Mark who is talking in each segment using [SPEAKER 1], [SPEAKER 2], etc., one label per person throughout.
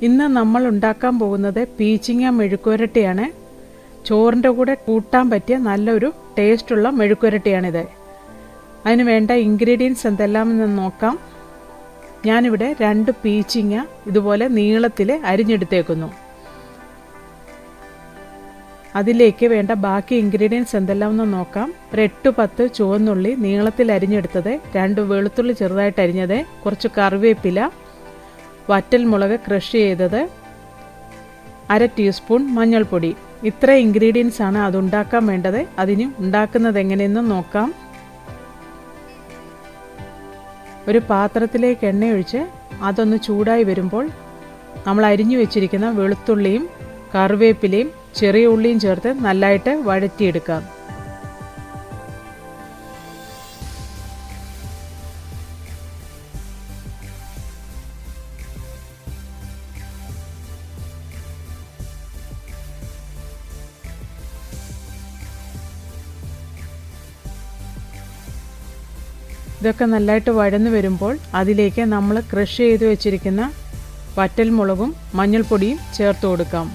[SPEAKER 1] ഇന്ന് നമ്മൾ ഉണ്ടാക്കാൻ പോകുന്നത് പീച്ചിങ്ങ മെഴുക്കുവരട്ടിയാണ്. ചോറിൻ്റെ കൂടെ കൂട്ടാൻ പറ്റിയ നല്ലൊരു ടേസ്റ്റുള്ള മെഴുക്കുവരട്ടിയാണിത്. അതിന് വേണ്ട ഇൻഗ്രീഡിയൻസ് എന്തെല്ലാമെന്ന് നോക്കാം. ഞാനിവിടെ 2 പീച്ചിങ്ങ ഇതുപോലെ നീളത്തിൽ അരിഞ്ഞെടുത്തേക്കുന്നു. അതിലേക്ക് വേണ്ട ബാക്കി ഇൻഗ്രീഡിയൻസ് എന്തെല്ലാമെന്ന് നോക്കാം. ഒരു 8-10 ചുവന്നുള്ളി നീളത്തിൽ അരിഞ്ഞെടുത്തത്, 2 വെളുത്തുള്ളി ചെറുതായിട്ട് അരിഞ്ഞത്, കുറച്ച് കറിവേപ്പില, വറ്റൽമുളക് ക്രഷ് ചെയ്തത്, 1/2 ടീസ്പൂൺ മഞ്ഞൾപ്പൊടി. ഇത്ര ഇൻഗ്രീഡിയൻസ് ആണ് അതുണ്ടാക്കാൻ വേണ്ടത്. അതിന് ഉണ്ടാക്കുന്നത് എങ്ങനെയെന്ന് നോക്കാം. ഒരു പാത്രത്തിലേക്ക് എണ്ണ ഒഴിച്ച് അതൊന്ന് ചൂടായി വരുമ്പോൾ നമ്മൾ അരിഞ്ഞു വെച്ചിരിക്കുന്ന വെളുത്തുള്ളിയും കറിവേപ്പിലയും ചെറിയ ഉള്ളിയും ചേർത്ത് നല്ലതായിട്ട് വഴറ്റിയെടുക്കാം. ഇതൊക്കെ നല്ലതായിട്ട് വഴന്നു വരുമ്പോൾ അതിലേക്ക് നമ്മൾ ക്രഷ് ചെയ്ത് വെച്ചിരിക്കുന്ന വറ്റൽമുളകും മഞ്ഞൾപ്പൊടിയും ചേർത്ത് കൊടുക്കാം.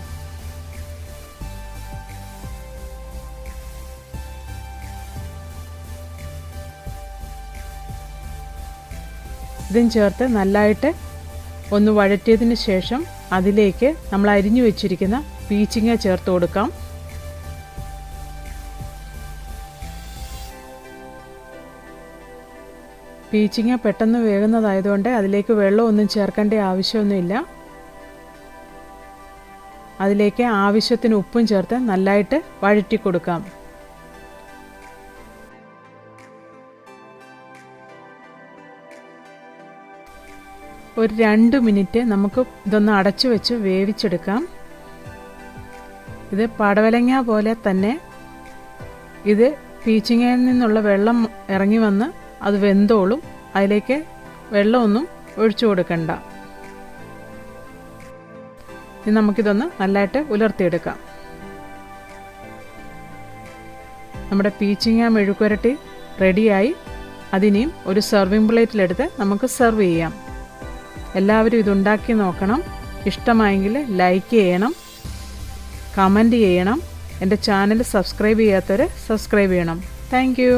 [SPEAKER 1] ഇതും ചേർത്ത് നല്ലതായിട്ട് ഒന്ന് വഴറ്റിയതിന് ശേഷം അതിലേക്ക് നമ്മൾ അരിഞ്ഞു വെച്ചിരിക്കുന്ന പീച്ചിങ്ങ ചേർത്ത് കൊടുക്കാം. പീച്ചിങ്ങ പെട്ടെന്ന് വേകുന്നതായതുകൊണ്ട് അതിലേക്ക് വെള്ളമൊന്നും ചേർക്കേണ്ട ആവശ്യമൊന്നുമില്ല. അതിലേക്ക് ആവശ്യത്തിന് ഉപ്പും ചേർത്ത് നല്ലതായിട്ട് വഴറ്റി കൊടുക്കാം. ഒരു 2 മിനിറ്റ് നമുക്ക് ഇതൊന്ന് അടച്ചു വെച്ച് വേവിച്ചെടുക്കാം. ഇത് പടവലങ്ങ പോലെ തന്നെ ഇത് പീച്ചിങ്ങയിൽ നിന്നുള്ള വെള്ളം ഇറങ്ങി വന്ന് അത് വെന്തോളും. അതിലേക്ക് വെള്ളമൊന്നും ഒഴിച്ചു കൊടുക്കണ്ട. ഇനി നമുക്കിതൊന്ന് നല്ലതായിട്ട് ഉലർത്തിയെടുക്കാം. നമ്മുടെ പീച്ചിങ്ങ മെഴുക്കുവരട്ടി റെഡിയായി. അതിനെയും ഒരു സെർവിങ് പ്ലേറ്റിലെടുത്ത് നമുക്ക് സെർവ് ചെയ്യാം. എല്ലാവരും ഇതുണ്ടാക്കി നോക്കണം. ഇഷ്ടമായെങ്കിൽ ലൈക്ക് ചെയ്യണം, കമൻറ്റ് ചെയ്യണം. എൻ്റെ ചാനൽ സബ്സ്ക്രൈബ് ചെയ്യാത്തവർ സബ്സ്ക്രൈബ് ചെയ്യണം. Thank you.